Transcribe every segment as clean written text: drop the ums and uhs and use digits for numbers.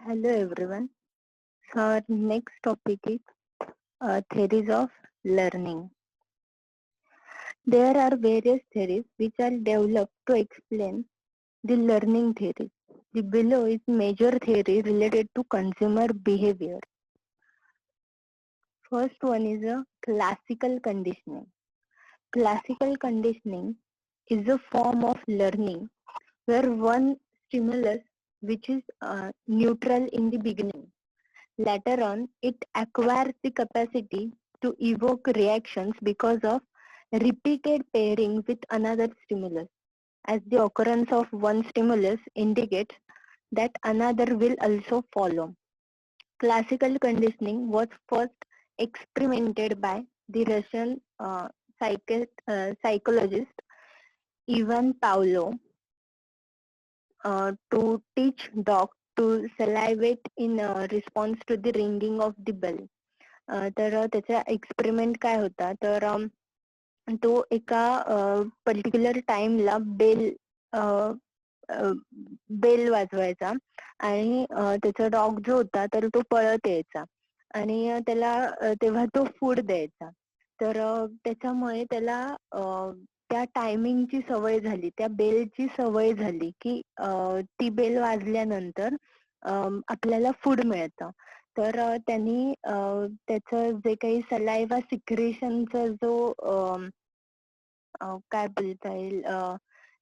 Hello everyone. So our next topic is theories of learning. There are various theories which are developed to explain the learning theory. The below is major theory related to consumer behavior. First one is a classical conditioning. Classical conditioning is a form of learning where one stimulus which is neutral in the beginning. Later on, it acquires the capacity to evoke reactions because of repeated pairing with another stimulus, as the occurrence of one stimulus indicates that another will also follow. Classical conditioning was first experimented by the Russian psychologist Ivan Pavlov to teach dogs to salivate in response to the ringing of the bell. तर त्याचा experiment काय होता तर तो एका particular टाइमला bell वाजवायचा आणि त्याचा डॉग जो होता तर तो पळत यायचा आणि त्याला तेव्हा तो फूड द्यायचा. तर त्याच्यामुळे त्याला त्या टायमिंगची सवय झाली, त्या बेलची सवय झाली की ती बेल वाजल्यानंतर आपल्याला फूड मिळतं. तर त्यांनी त्याचं जे काही सलायवा सिक्रेशनचा जो काय बोलता येईल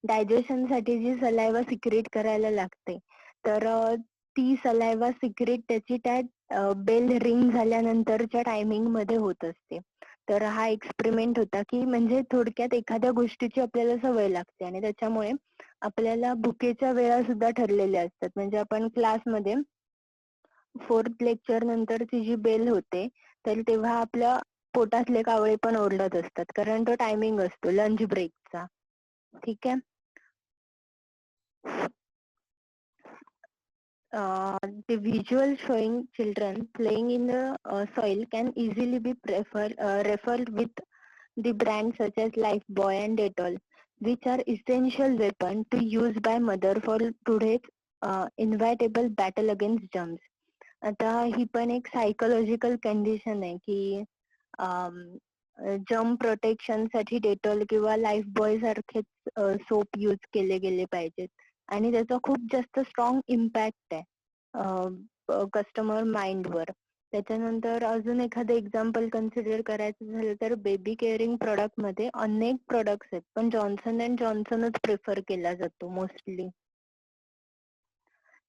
डायजेशन साठी जी सलायवा सिक्रेट करायला लागते तर ती सलायवा सिक्रेट त्याची त्या बेल रिंग झाल्यानंतरच्या टायमिंग मध्ये होत असते. तर हा एक्सपेरिमेंट होता की म्हणजे थोडक्यात एखाद्या गोष्टीची आपल्याला सवय लागते आणि त्याच्यामुळे आपल्याला भुकेच्या वेळा सुद्धा ठरलेल्या असतात. म्हणजे आपण क्लासमध्ये 4th लेक्चर नंतरची जी बेल होते तर तेव्हा आपल्या पोटातले कावळे पण ओरडत असतात कारण तो टायमिंग असतो लंच ब्रेकचा. ठीक आहे. The visual showing children playing in the soil can easily be referred with the brands such as Lifebuoy and Dettol, which are essential weapons to use by mother for today's inevitable battle against germs. आता ही पण एक psychological condition आहे की germ protection साठी Dettol किंवा life boy सारखेच soap use केले गेले पाहिजेत आणि त्याचा खूप जास्त स्ट्रॉंग इम्पॅक्ट आहे कस्टमर माइंडवर. त्याच्यानंतर अजून एखादं एक्झाम्पल कन्सिडर करायचं झालं तर बेबी केअरिंग प्रोडक्ट मध्ये अनेक प्रोडक्ट्स आहेत पण जॉन्सन अँड जॉन्सनच प्रिफर केला जातो मोस्टली.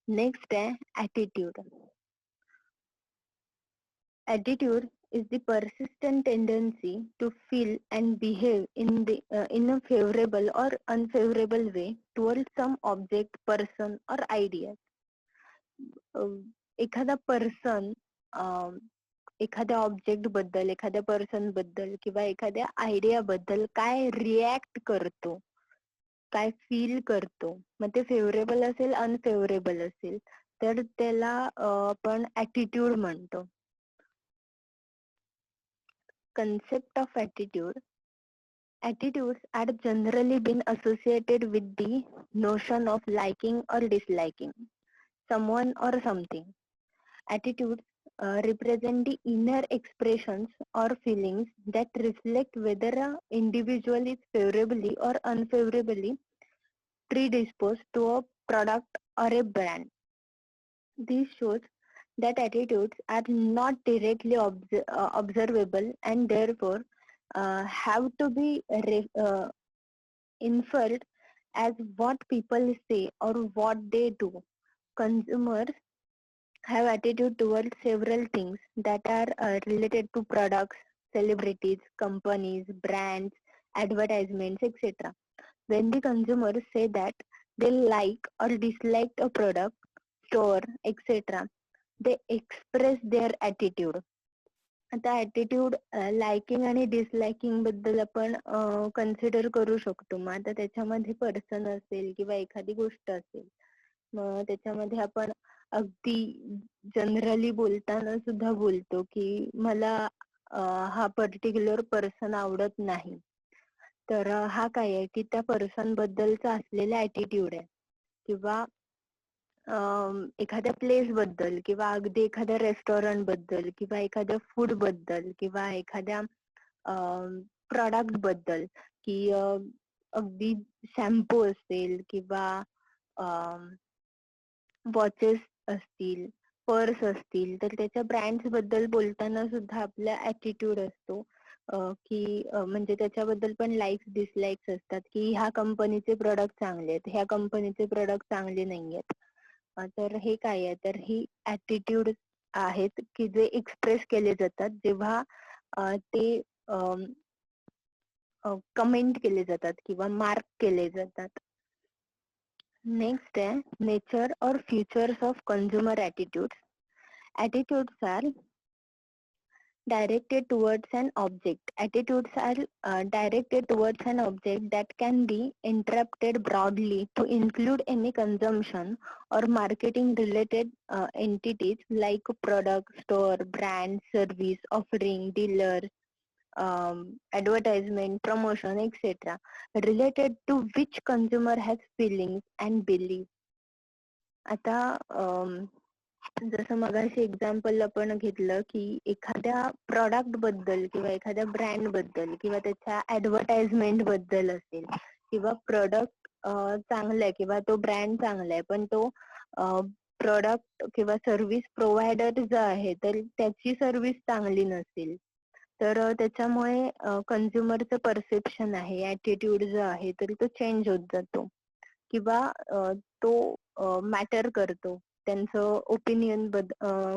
नेक्स्ट आहे attitude. Attitude is the persistent tendency to feel and behave in a favorable or unfavorable way towards some object, person or idea. एखादा person एखाद्या object बद्दल, एखाद्या पर्सन बद्दल किंवा एखाद्या आयडिया बद्दल काय रिॲक्ट करतो, काय फील करतो, मग ते फेवरेबल असेल अनफेवरेबल असेल तर त्याला आपण ॲटिट्यूड म्हणतो. Concept of attitude. Attitudes are generally been associated with the notion of liking or disliking someone or something. Attitudes represent the inner expressions or feelings that reflect whether an individual is favorably or unfavorably predisposed to a product or a brand. This shows that attitudes are not directly observable and therefore have to be inferred as what people say or what they do. Consumers have attitude towards several things that are related to products, celebrities, companies, brands, advertisements, etc. When the consumers say that they like or dislike a product, store, etc., they express their attitude. आता attitude liking आणि disliking बद्दल आपण consider करू शकतो. मग आता त्याच्यामध्ये person असेल किंवा एखादी गोष्ट असेल, मग त्याच्यामध्ये आपण अगदी जनरली बोलताना सुद्धा बोलतो की मला हा पर्टिक्युलर पर्सन आवडत नाही. तर हा काय आहे की त्या पर्सन बद्दलचा असलेला ॲटिट्यूड आहे किंवा एखाद्या प्लेस बद्दल किंवा अगदी एखाद्या रेस्टॉरंट बद्दल किंवा एखाद्या फूड बद्दल किंवा एखाद्या प्रॉडक्ट बद्दल की अगदी शॅम्पू असेल किंवा वॉचेस असतील, पर्स असतील, तर त्याच्या ब्रँड्स बद्दल बोलताना सुद्धा आपला ऍटिट्यूड असतो की म्हणजे त्याच्याबद्दल पण लाईक्स डिसलाईक्स असतात की ह्या कंपनीचे प्रोडक्ट चांगले आहेत, ह्या कंपनीचे प्रोडक्ट चांगले नाही आहेत. तर हे काय आहे, तर ही ऍटिट्यूड आहेत की जे एक्सप्रेस केले जातात जेव्हा ते कमेंट केले जातात किंवा मार्क केले जातात. नेक्स्ट आहे नेचर और futures of consumer attitudes. Attitudes are directed towards an object. Attitudes are directed towards an object that can be interpreted broadly to include any consumption or marketing related entities like product, store, brand, service, offering, dealer, advertisement, promotion, etc. related to which consumer has feelings and beliefs. आता जसं मगाशी example आपण घेतलं की एखाद्या product बद्दल किंवा एखाद्या ब्रँड बद्दल किंवा त्याच्या ऍडव्हर्टाइजमेंट बद्दल असेल किंवा प्रोडक्ट चांगला आहे किंवा तो ब्रँड चांगला आहे पण तो प्रोडक्ट किंवा सर्व्हिस प्रोव्हायडर जो आहे तर त्याची सर्व्हिस चांगली नसेल तर त्याच्यामुळे कन्झ्युमरचं परसेप्शन आहे, ऍटिट्यूड जो आहे तर तो चेंज होत जातो किंवा तो मॅटर करतो त्यांचं ओपिनियन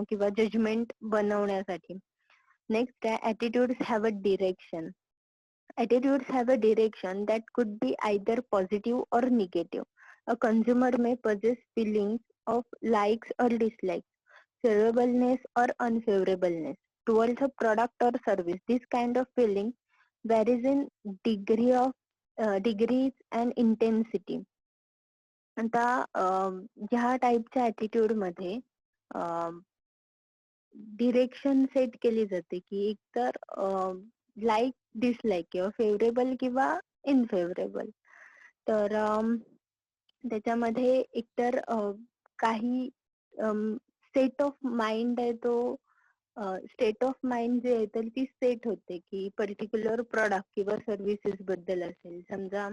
किंवा जजमेंट बनवण्यासाठी. नेक्स्ट आहे attitudes have a direction. Attitudes have a direction that could be either positive or negative. A consumer may possess feelings of likes or dislikes, favorableness or unfavorableness towards a product or service. This kind of feeling varies in degrees and intensity. आता ह्या टाईपच्या attitude मध्ये direction set केली जाते की एकतर like dislike किंवा favourable किंवा इनफेवरेबल. तर त्याच्यामध्ये एकतर काही स्टेट ऑफ माइंड आहे तो स्टेट ऑफ माइंड जे आहे तर ती सेट होते की पर्टिक्युलर प्रॉडक्ट किंवा सर्व्हिसेस बद्दल असेल. समजा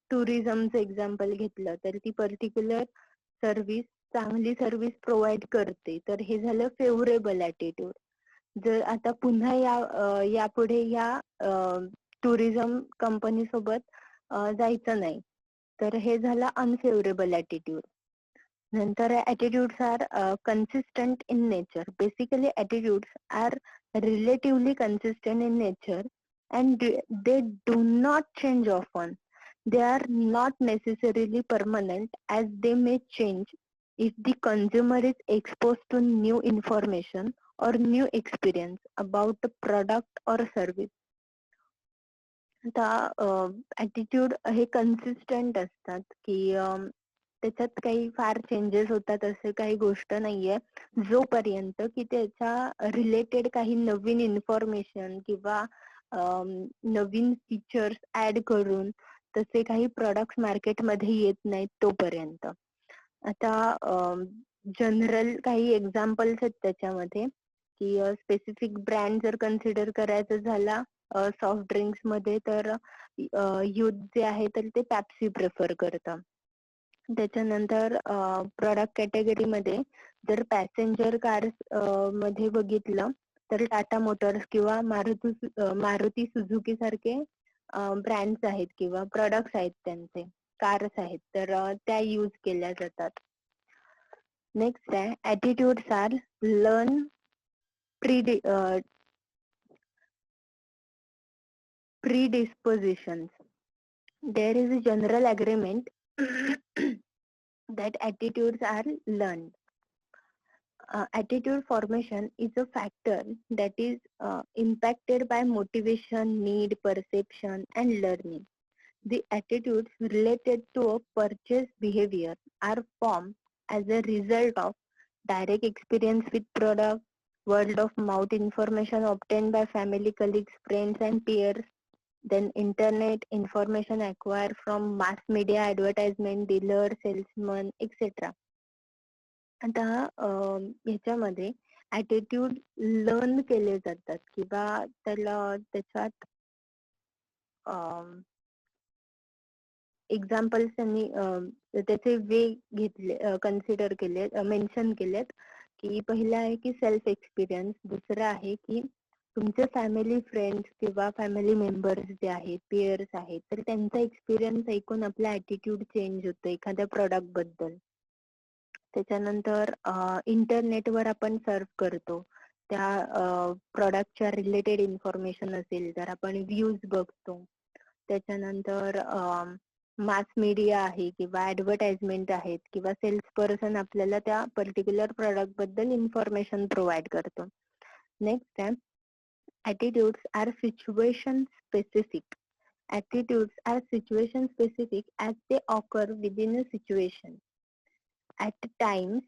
टुरिझमचं एक्झाम्पल घेतलं तर ती पर्टिक्युलर सर्व्हिस चांगली सर्व्हिस प्रोव्हाइड करते तर हे झालं फेवरेबल ॲटिट्यूड. जर आता पुन्हा यापुढे या टुरिझम कंपनी सोबत जायचं नाही तर हे झालं अनफेवरेबल ॲटिट्यूड. नंतर attitudes are consistent in nature. Basically attitudes are relatively consistent in nature and they do not change often. They are not necessarily permanent as they may change if the consumer is exposed to new information or new experience about the product or service. आता attitude हे consistent असतात की त्याच्यात काही फार changes होतात असं काही गोष्ट नाहीये जोपर्यंत की त्याच्या रिलेटेड काही नवीन इन्फॉर्मेशन किंवा नवीन फीचर्स ऍड करून तसे काही प्रोडक्ट्स मार्केटमध्ये येत नाहीत तोपर्यंत. आता जनरल काही एक्झाम्पल्स आहेत त्याच्यामध्ये की स्पेसिफिक ब्रँड जर कन्सिडर करायचं झाला सॉफ्ट ड्रिंक्स मध्ये तर युथ जे आहे तर ते पॅप्सी प्रेफर करतं. त्याच्यानंतर प्रॉडक्ट कॅटेगरीमध्ये जर पॅसेंजर कार्स मध्ये बघितलं तर टाटा मोटर्स किंवा मारुती सुझुकी सारखे ब्रँड्स आहेत किंवा प्रोडक्ट्स आहेत त्यांचे कार्स आहेत तर त्या यूज केल्या जातात. नेक्स्ट आहे attitudes are learn predispositions. There is a general agreement that attitudes are learned. Attitude formation is a factor that is impacted by motivation, need, perception, and learning. The attitudes related to a purchase behavior are formed as a result of direct experience with product, word of mouth information obtained by family, colleagues, friends, and peers, then internet information acquired from mass media, advertisement, dealer, salesman, etc. आता ह्याच्यामध्ये attitude learn केले जातात किंवा त्याच्यात examples त्यांनी त्याचे वे घेतले, consider केले, मेन्शन केलेत, की पहिलं आहे की सेल्फ एक्सपिरियन्स, दुसरं आहे की तुमचे फॅमिली फ्रेंड्स किंवा फॅमिली मेंबर्स जे आहेत, पेअर्स आहेत, तर त्यांचा एक्सपिरियन्स ऐकून आपला ॲटिट्यूड चेंज होतो एखाद्या प्रॉडक्ट बद्दल. त्याच्यानंतर इंटरनेटवर आपण सर्च करतो, त्या प्रॉडक्टच्या रिलेटेड इन्फॉर्मेशन असेल तर आपण व्ह्यूज बघतो. त्याच्यानंतर मास मीडिया आहे किंवा ऍडव्हर्टाइजमेंट आहेत किंवा सेल्स पर्सन आपल्याला त्या पर्टिक्युलर प्रॉडक्ट बद्दल इन्फॉर्मेशन प्रोव्हाइड करतो. नेक्स्ट आहे attitudes are situation specific. Attitudes are situation specific as they occur within a situation. At times,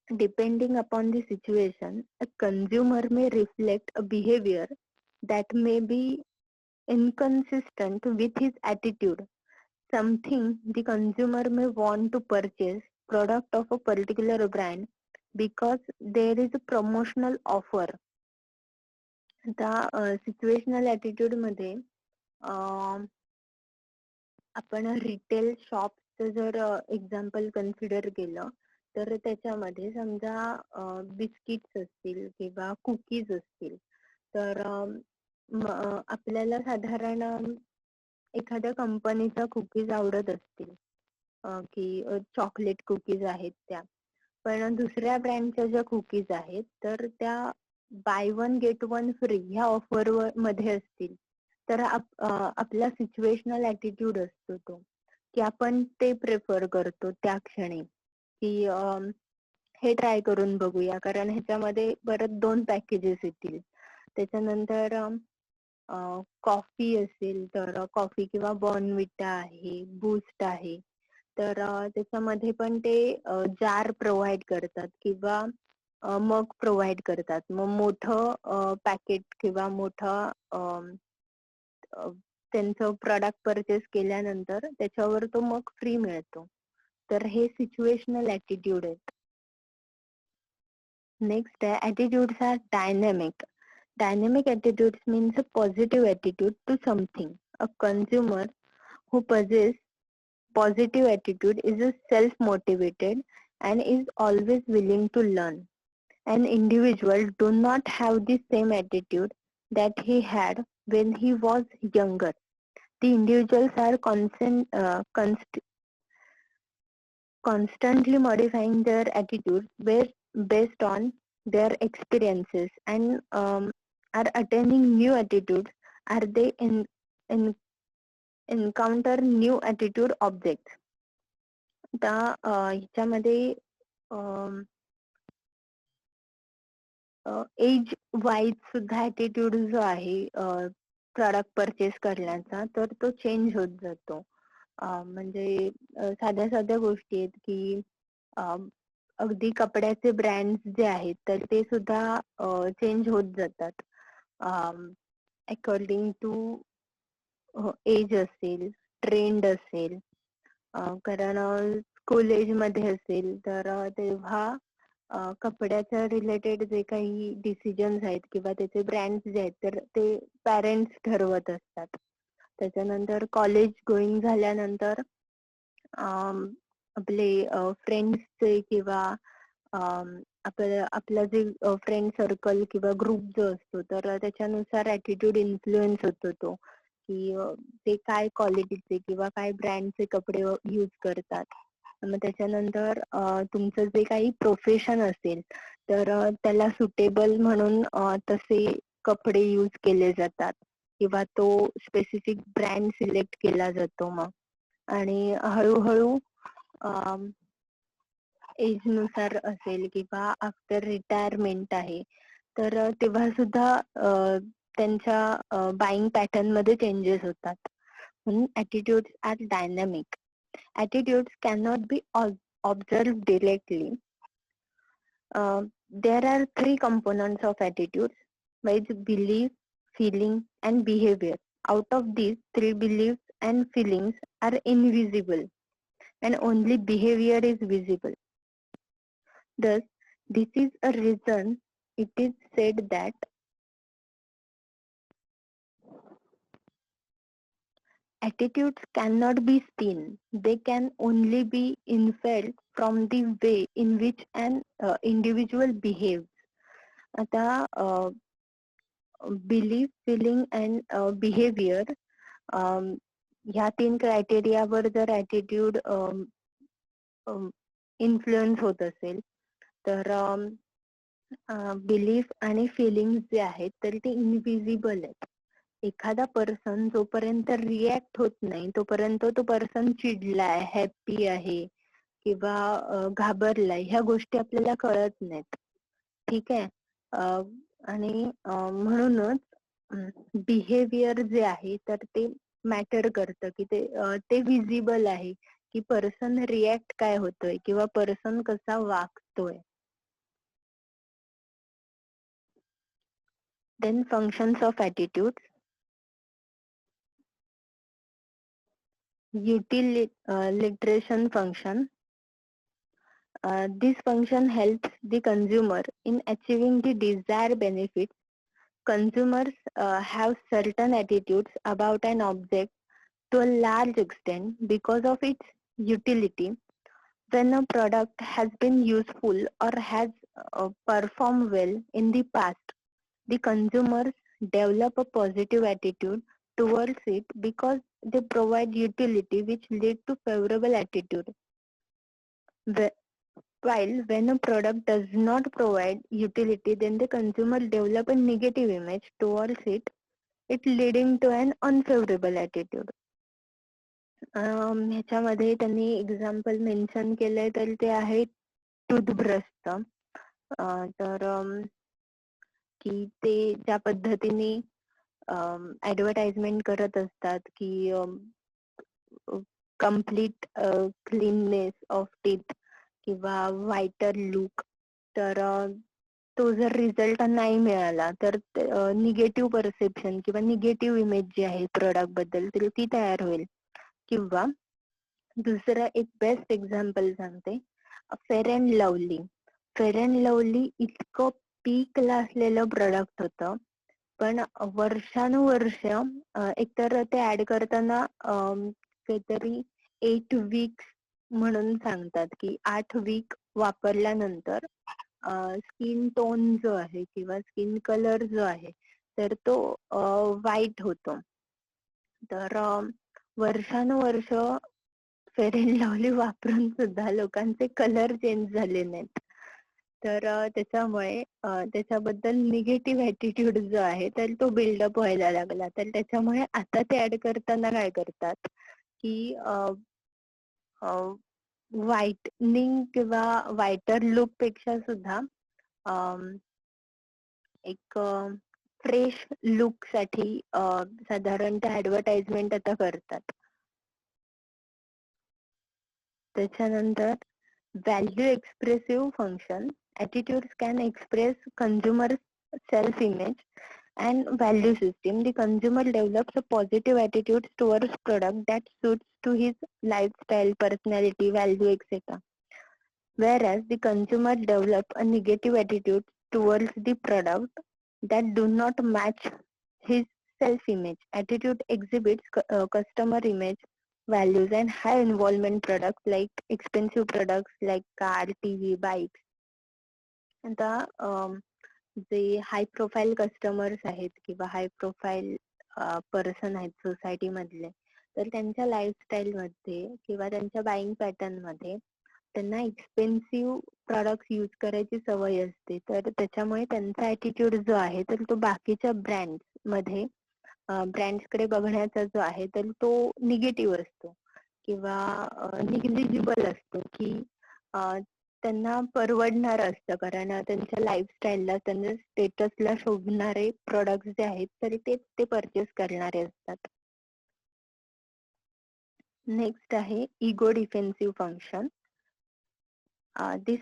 depending upon the situation, a consumer may reflect a behavior that may be inconsistent with his attitude. Something the consumer may want to purchase product of a particular brand because there is a promotional offer. आता situational attitude मध्ये आपण retail शॉपचं जर example consider केलं तर त्याच्यामध्ये समजा biscuits असतील किंवा कुकीज असतील, तर आपल्याला साधारण एखाद्या कंपनीचा कुकीज आवडत असतील, की चॉकलेट कुकीज आहेत त्या, पण दुसऱ्या ब्रँडच्या ज्या कुकीज आहेत तर त्या by one get one free ह्या ऑफर मध्ये असतील, तर आपला सिच्युएशनल ॲटिट्यूड असतो तो, की आपण ते प्रेफर करतो त्या क्षणी, की हे ट्राय करून बघूया कारण ह्याच्यामध्ये परत 2 पॅकेजेस येतील. त्याच्यानंतर कॉफी असेल तर कॉफी किंवा बॉर्नव्हिटा आहे, बूस्ट आहे, तर त्याच्यामध्ये पण ते जार प्रोव्हाइड करतात किंवा मग प्रोव्हाइड करतात. मग मोठं पॅकेट किंवा मोठं त्यांचं प्रॉडक्ट परचेस केल्यानंतर त्याच्यावर तो मग फ्री मिळतो. तर हे सिच्युएशनल ॲटिट्यूड आहेत. नेक्स्ट आहे attitudes are dynamic. Dynamic attitudes means a positive attitude to something. A consumer who possesses positive attitude is a self-motivated and is always willing to learn. An individual do not have the same attitude that he had when he was younger. The individuals are constantly modifying their attitudes based on their experiences and are attaining new attitudes are they in encounter new attitude objects. आता ह्याच्यामध्ये age wise सुद्धा attitude जो आहे product purchase करण्याचा, तर तो change होत जातो. म्हणजे साध्या साध्या गोष्टी आहेत की अगदी कपड्याचे ब्रँड्स जे आहेत तर ते सुद्धा चेंज होत जातात अकॉर्डिंग टू एज असेल, ट्रेंड असेल. कारण स्कूल एज मध्ये असेल तर तेव्हा कपड्याच्या रिलेटेड जे काही डिसिजन्स आहेत किंवा त्याचे ब्रँड्स जे आहेत तर ते पॅरेंट्स ठरवत असतात. त्याच्यानंतर कॉलेज गोईंग झाल्यानंतर आपले फ्रेंड्सचे किंवा आपला जे फ्रेंड सर्कल किंवा ग्रुप जो असतो तर त्याच्यानुसार ॲटिट्यूड इन्फ्लुएन्स होतो तो, की ते काय क्वालिटीचे किंवा काय ब्रँडचे कपडे यूज करतात. मग त्याच्यानंतर तुमचं जे काही प्रोफेशन असेल तर त्याला सुटेबल म्हणून तसे कपडे यूज केले जातात किंवा तो स्पेसिफिक ब्रँड सिलेक्ट केला जातो. मग आणि हळूहळू एज नुसार असेल किंवा आफ्टर रिटायरमेंट आहे तर तेव्हा सुद्धा त्यांच्या बाईंग पॅटर्न मध्ये चेंजेस होतात. म्हणून attitudes are dynamic. Attitudes cannot be observed directly. There are 3 components of attitudes, which belief, feeling, and behavior. Out of these, three beliefs and feelings are invisible, and only behavior is visible. Thus, this is a reason it is said that attitudes cannot be seen. They can only be inferred from the way in which an individual behaves. आता belief, feeling and behaviour ह्या 3 क्रायटेरियावर जर attitude influence होत असेल तर belief आणि feelings जे आहेत तर ते इनविजिबल आहेत. एखादा पर्सन जोपर्यंत रिॲक्ट होत नाही तोपर्यंत तो पर्सन चिडलाय, हॅपी आहे किंवा घाबरलाय ह्या गोष्टी आपल्याला कळत नाहीत. ठीक आहे. आणि म्हणूनच बिहेवियर जे आहे तर ते मॅटर करतं की ते विजिबल आहे की पर्सन रिॲक्ट काय होतोय किंवा पर्सन कसा वागतोय. Then functions of attitudes. Utilitarian function. This function helps the consumer in achieving the desired benefits. Consumers have certain attitudes about an object to a large extent because of its utility. When a product has been useful or has performed well in the past, the consumers develop a positive attitude towards it because they provide utility which lead to favorable attitude. While when a product does not provide utility, then the consumer develop a negative image towards it, it leading to an unfavorable attitude. ह्याच्यामध्ये त्यांनी example mention केलंय तर ते आहे टूथब्रशचं. तर की ते ज्या पद्धतीने ऍडव्हर्टाइजमेंट करत असतात की कम्प्लीट क्लीननेस ऑफ टीथ किंवा व्हाइटर लुक, तर तो जर रिझल्ट नाही मिळाला तर निगेटिव्ह परसेप्शन किंवा निगेटिव्ह इमेज जी आहे प्रोडक्ट बद्दल तर ती तयार होईल. किंवा दुसरं एक बेस्ट एक्झाम्पल सांगते, fair and lovely. Fair and lovely इतकं पीकला असलेलं प्रोडक्ट होतं, पण वर्षानुवर्ष एकतर ते ऍड करताना काहीतरी 8 वीक्स म्हणून सांगतात की 8 वीक वापरल्यानंतर स्किन टोन जो आहे किंवा स्किन कलर जो आहे तर तो व्हाईट होतो. तर वर्षानुवर्ष फेअर अँड लवली वापरून सुद्धा लोकांचे कलर चेंज झाले नाहीत. तर त्याच्यामुळे त्याच्याबद्दल निगेटिव्ह ॲटिट्यूड जो आहे तर तो बिल्डअप व्हायला लागला. तर त्याच्यामुळे आता ते ऍड करताना काय करतात की व्हाईटनिंग किंवा व्हायटर लुक पेक्षा सुद्धा एक फ्रेश लुक साठी साधारणतः ऍडव्हर्टाइजमेंट आता करतात. त्याच्यानंतर value expressive function. Attitudes can express consumer's self-image and value system. The consumer develops a positive attitude towards product that suits to his lifestyle, personality, value, etc. Whereas the consumer develops a negative attitude towards the product that do not match his self-image. Attitude exhibits customer image, values, and high involvement products like expensive products like car, TV, bikes. आता जे high profile customers आहेत किंवा high profile person आहेत society मधले, तर त्यांच्या lifestyle मध्ये किंवा त्यांच्या बाईंग पॅटर्न मध्ये त्यांना एक्सपेन्सिव्ह प्रॉडक्ट्स यूज करायची सवय असते. तर त्याच्यामुळे त्यांचा ॲटिट्यूड जो आहे तर तो बाकीच्या ब्रँड्स मध्ये ब्रँड्सकडे बघण्याचा जो आहे तर तो निगेटिव्ह असतो किंवा निग्लिजिबल असतो की त्यांना परवडणार असतं, कारण त्यांच्या लाईफस्टाईलला, त्यांच्या स्टेटसला शोभणारे प्रोडक्ट्स जे आहेत तरी ते परचेस करणारे असतात. नेक्स्ट आहे ego defensive function. This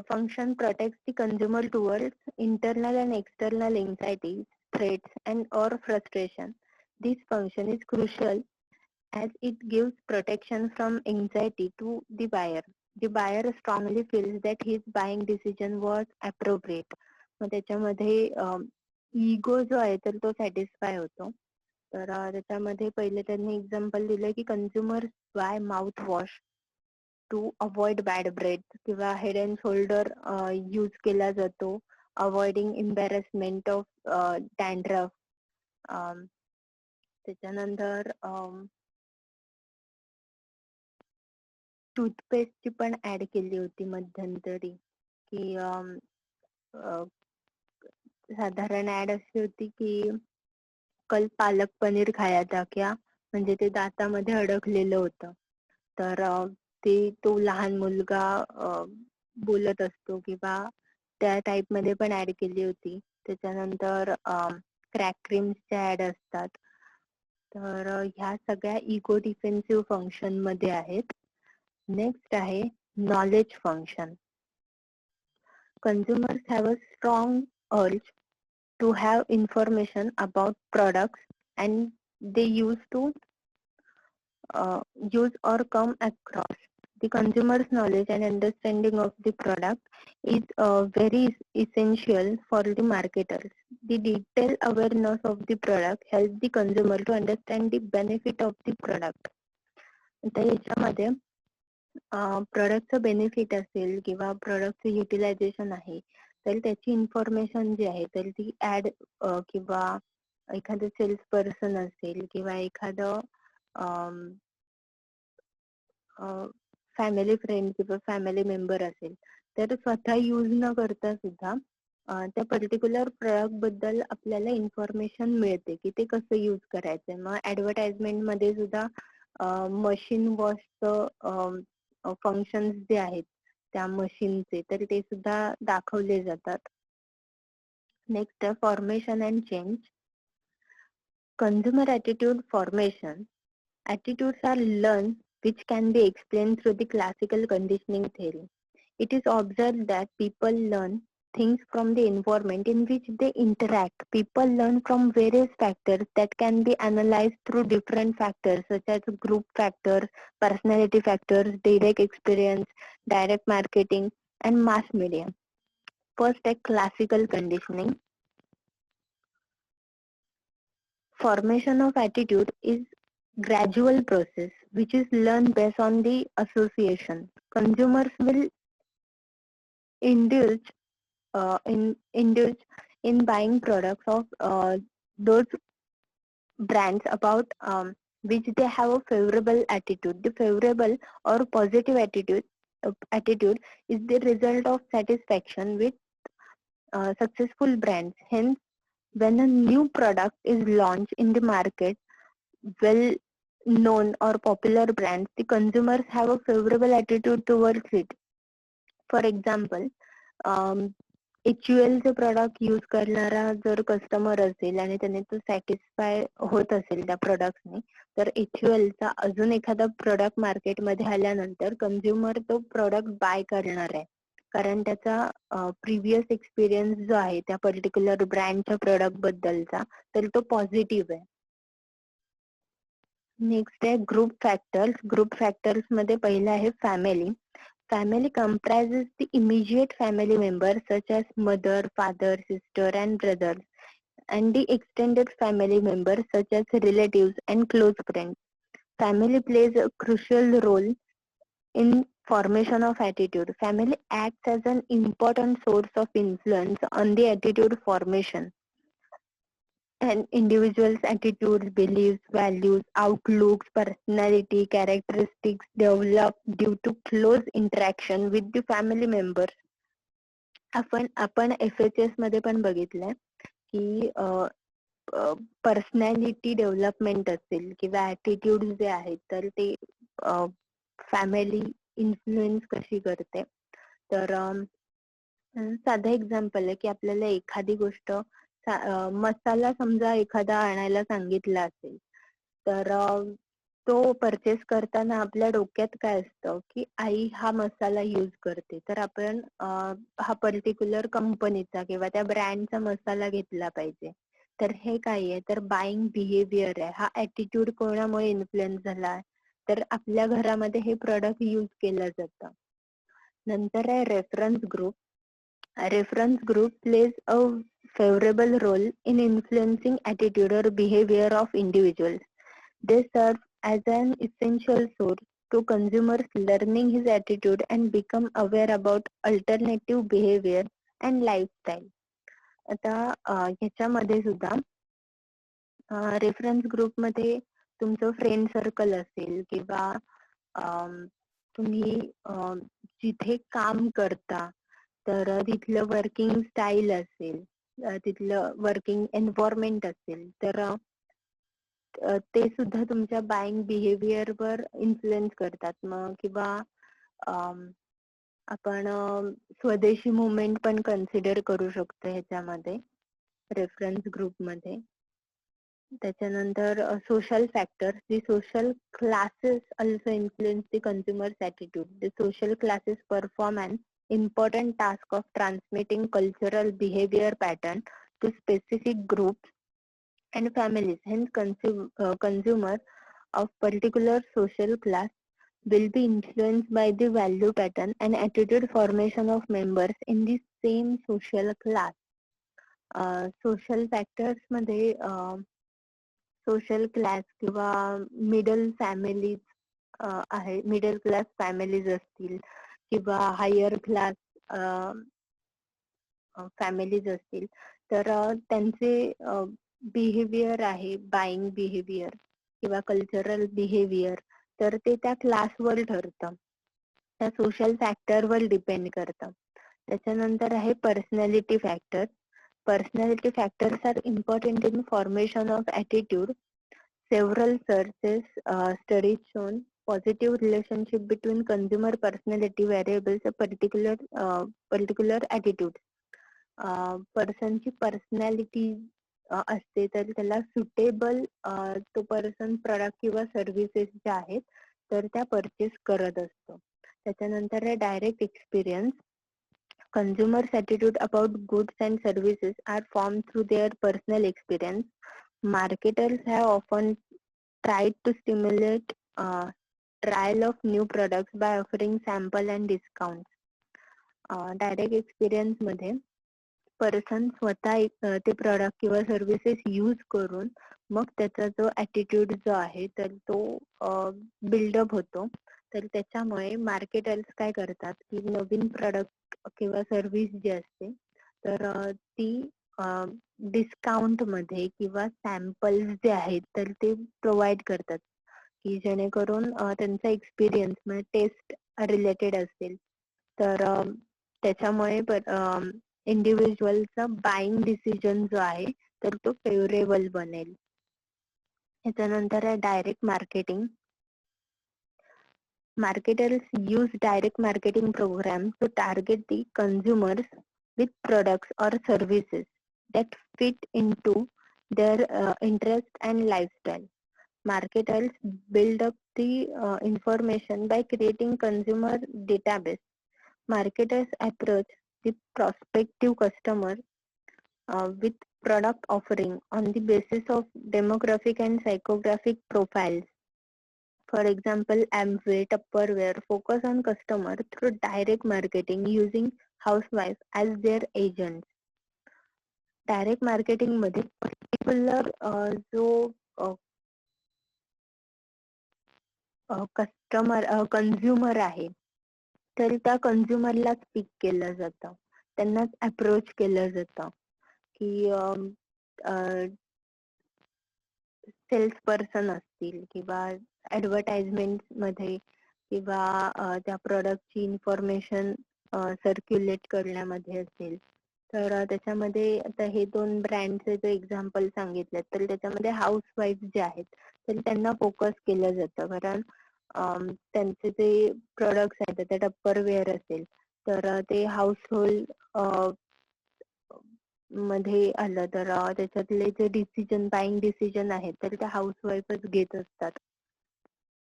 function protects the consumer towards internal and external anxieties, threats, and or frustration. This function is crucial as it gives protection from anxiety to the buyer. The buyer strongly feels that his buying decision was appropriate. मग त्याच्यामध्ये ego जो आहे तर तो satisfy होतो. तर त्याच्यामध्ये पहिले त्यांनी एक्झाम्पल दिलं की consumers buy mouthwash to avoid bad breath किंवा हेड अँड शोल्डर यूज केला जातो अवॉइडिंग एम्बॅरसमेंट ऑफ डॅन्ड्रफ. त्याच्यानंतर टूथपेस्टची पण ऍड केली होती मध्यंतरी की साधारण ऍड अशी होती की कल पालक पनीर खाया था क्या, म्हणजे ते दातामध्ये अडकलेलं होतं. तर ते तो लहान मुलगा बोलत असतो किंवा त्या टाइप मध्ये पण ऍड केली होती. त्याच्यानंतर क्रॅक क्रीम्सच्या ऍड असतात. तर ह्या सगळ्या इको डिफेन्सिव्ह फंक्शन मध्ये आहेत. नेक्स्ट आहे knowledge function. Consumers have a strong urge to have information about products and they used to use or come across. The consumer's knowledge and understanding of the product is very essential for the marketers. The detailed awareness of the product helps the consumer to understand the benefit of the product. आता याच्यामध्ये प्रोडक्टचं benefit असेल किंवा प्रोडक्टचं utilisation आहे तर त्याची information जी आहे तर ती ऍड किंवा एखादं सेल्स पर्सन असेल किंवा एखादं फॅमिली फ्रेंड किंवा फॅमिली मेंबर असेल तर स्वतः यूज न करता सुद्धा त्या पर्टिक्युलर प्रोडक्ट बद्दल आपल्याला इन्फॉर्मेशन मिळते की ते कसं यूज करायचंय. मग ऍडव्हर्टाइजमेंट मध्ये सुद्धा मशीन वॉशचं फंक्शन्स जे आहेत त्या मशीनचे तर ते सुद्धा दाखवले जातात. नेक्स्ट आहे formation and change. Consumer attitude formation. Attitudes are learned which can be explained through the classical conditioning theory. It is observed that people learn things from the environment in which they interact. People learn from various factors that can be analyzed through different factors such as group factors, personality factors, direct experience, direct marketing, and mass media. First, a classical conditioning. Formation of attitude is gradual process which is learned based on the association. Consumers will indulge in buying products of those brands about which they have a favorable attitude. The favorable or positive attitude is the result of satisfaction with successful brands. Hence, when a new product is launched in the market, well known or popular brands, the consumers have a favorable attitude towards it. For example, HUL चे product use करणारा जर customer असेल आणि त्याने तो satisfy होत असेल त्या प्रोडक्टने तर HUL चा अजून एखादा प्रोडक्ट मार्केटमध्ये आल्यानंतर कंझ्युमर तो प्रोडक्ट बाय करणार आहे कारण त्याचा प्रिव्हियस एक्सपिरियन्स जो आहे त्या पर्टिक्युलर ब्रँडच्या प्रोडक्ट बद्दलचा तर तो पॉझिटिव्ह आहे. नेक्स्ट आहे ग्रुप फॅक्टर्स. ग्रुप फॅक्टर्स मध्ये पहिला आहे family. Family comprises the immediate family members such as mother, father, sister and brothers and the extended family members such as relatives and close friends. Family plays a crucial role in formation of attitude. Family acts as an important source of influence on the attitude formation. An individual's attitudes, beliefs, values, outlooks, personality, characteristics develop due to close interaction with the family members. आपण FHS मध्ये पण बघितलंय की personality development असेल किंवा attitude जे आहेत तर ते फॅमिली इन्फ्लुएन्स कशी करते. तर साधं एक्झाम्पल आहे की आपल्याला एखादी गोष्ट मसाला समजा एखादा आणायला सांगितला असेल तर तो परचेस करताना आपल्या डोक्यात काय असतं की आई हा मसाला यूज करते तर आपण हा पर्टिक्युलर कंपनीचा किंवा त्या ब्रँडचा मसाला घेतला पाहिजे. तर हे काय आहे, तर बाईंग बिहेवियर आहे. हा ॲटिट्यूड कोणामुळे इन्फ्लुएन्स झाला आहे, तर आपल्या घरामध्ये हे प्रोडक्ट यूज केलं जातं. नंतर आहे reference group. Reference group plays a favorable role in influencing attitude or behavior of individuals. They serve as an essential source to consumers learning his attitude and become aware about alternative behavior and lifestyle. आता ह्याच्यामध्ये सुद्धा reference ग्रुपमध्ये तुमचं friend circle असेल किंवा तुम्ही जिथे काम करता तर तिथलं वर्किंग स्टाईल असेल, तिथलं वर्किंग एन्व्हायरमेंट असेल, तर ते सुद्धा तुमच्या बाईंग बिहेवियरवर इन्फ्लुएन्स करतात. मग किंवा आपण स्वदेशी मुवमेंट पण कन्सिडर करू शकतो ह्याच्यामध्ये, रेफरन्स ग्रुपमध्ये. त्याच्यानंतर social factors. The social classes also influence the consumer's attitude. The social classes perform an important task of transmitting cultural behavior pattern to specific groups and families. Hence, consumers of particular social class will be influenced by the value pattern and attitude formation of members in the same social class. Social factors मध्ये social class किंवा middle families आहे, middle class families असतील किंवा higher class families असतील, तर त्यांचे behaviour आहे, buying behaviour किंवा कल्चरल बिहेवियर, तर ते त्या क्लासवर ठरतं, त्या सोशल फॅक्टरवर डिपेंड करतं. त्याच्यानंतर आहे personality factor. Personality factors are important in formation of attitude. Several studies shown positive relationship between consumer personality variables a particular attitude. पर्सनची पर्सनॅलिटी असते तर त्याला सुटेबल तो पर्सन प्रोडक्ट किंवा सर्व्हिसेस ज्या आहेत तर त्या परचेस करत असतो. त्याच्यानंतर आहे direct experience. Consumers' attitude about goods and services are formed through their personal experience. Marketers have often tried to stimulate trial of new products by offering sample and discounts. Direct experience मध्ये person स्वतः ते product किंवा services use करून मग त्याचा जो attitude जो आहे तर तो बिल्डअप होतो. तर त्याच्यामुळे मार्केटर्स काय करतात की नवीन प्रोडक्ट किंवा सर्व्हिस जी असते तर ती डिस्काउंट मध्ये किंवा सॅम्पल्स जे आहेत तर ते प्रोव्हाइड करतात की जेणेकरून त्यांचा एक्सपिरियन्स म्हणजे टेस्ट रिलेटेड असेल तर त्याच्यामुळे इंडिव्हिज्युअलचा बाईंग डिसिजन जो आहे तर तो फेवरेबल बनेल. त्याच्यानंतर आहे direct marketing. Marketers use direct marketing programs to target the consumers with products or services that fit into their interest and lifestyle. Marketers build up the information by creating consumer database. Marketers approach the prospective customer with product offering on the basis of demographic and psychographic profiles. For example, Amway, Tupperware focus on customer through direct marketing using housewives as their agents. Direct marketing मध्ये particular जो customer consumer आहे तर त्या कंझ्युमरलाच पिक केलं जातं, त्यांनाच approach केलं जातं की सेल्स पर्सन असतील किंवा ऍडव्हर्टाइजमेंट मध्ये किंवा त्या प्रोडक्टची इन्फॉर्मेशन सर्क्युलेट करण्यामध्ये असेल तर त्याच्यामध्ये आता हे दोन ब्रँडचे जे एक्झाम्पल सांगितले तर त्याच्यामध्ये हाऊसवाईफ जे आहेत तर त्यांना फोकस केलं जातं, कारण त्यांचे जे प्रोडक्ट्स आहेत ते टप्परवेअर असेल तर ते हाऊस होल्ड मध्ये आलं तर त्याच्यातले जे डिसिजन बाईंग डिसिजन आहेत तर त्या हाऊसवाईफच घेत असतात.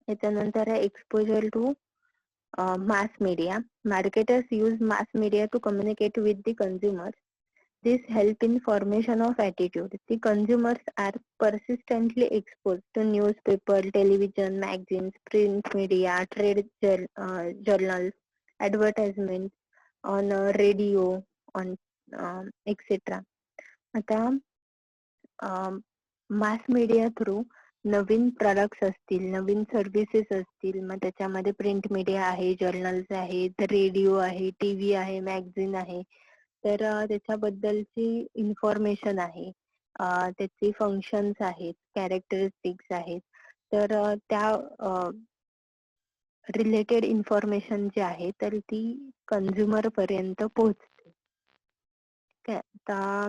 त्याच्यानंतर आहे exposure to mass media. Marketers use mass media to communicate with the consumers. This help in formation of attitude. The consumers are persistently exposed to newspaper, television, magazines, print media, journals, advertisements, on radio, on etc. आता mass media through नवीन products असतील, नवीन services असतील, मग त्याच्यामध्ये print media आहे, journals आहेत, radio आहे, TV आहे, magazine आहे, तर त्याच्याबद्दलची इन्फॉर्मेशन आहे, त्याची फंक्शन्स आहेत, कॅरेक्टरिस्टिक्स आहेत, तर त्या रिलेटेड इन्फॉर्मेशन जी आहे तर ती कंझ्युमर पर्यंत पोहोचते. आता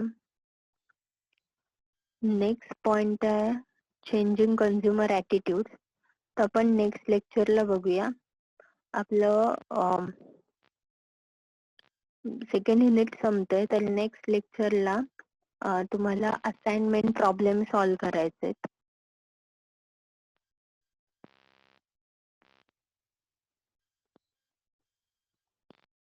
नेक्स्ट पॉइंट आहे चेंजिंग कंझ्युमर ॲटिट्यूड. तर आपण नेक्स्ट लेक्चरला बघूया. आपलं सेकंड युनिट संपतंय, तर नेक्स्ट लेक्चरला तुम्हाला असाइनमेंट प्रॉब्लेम सॉल्व्ह करायचे आहेत.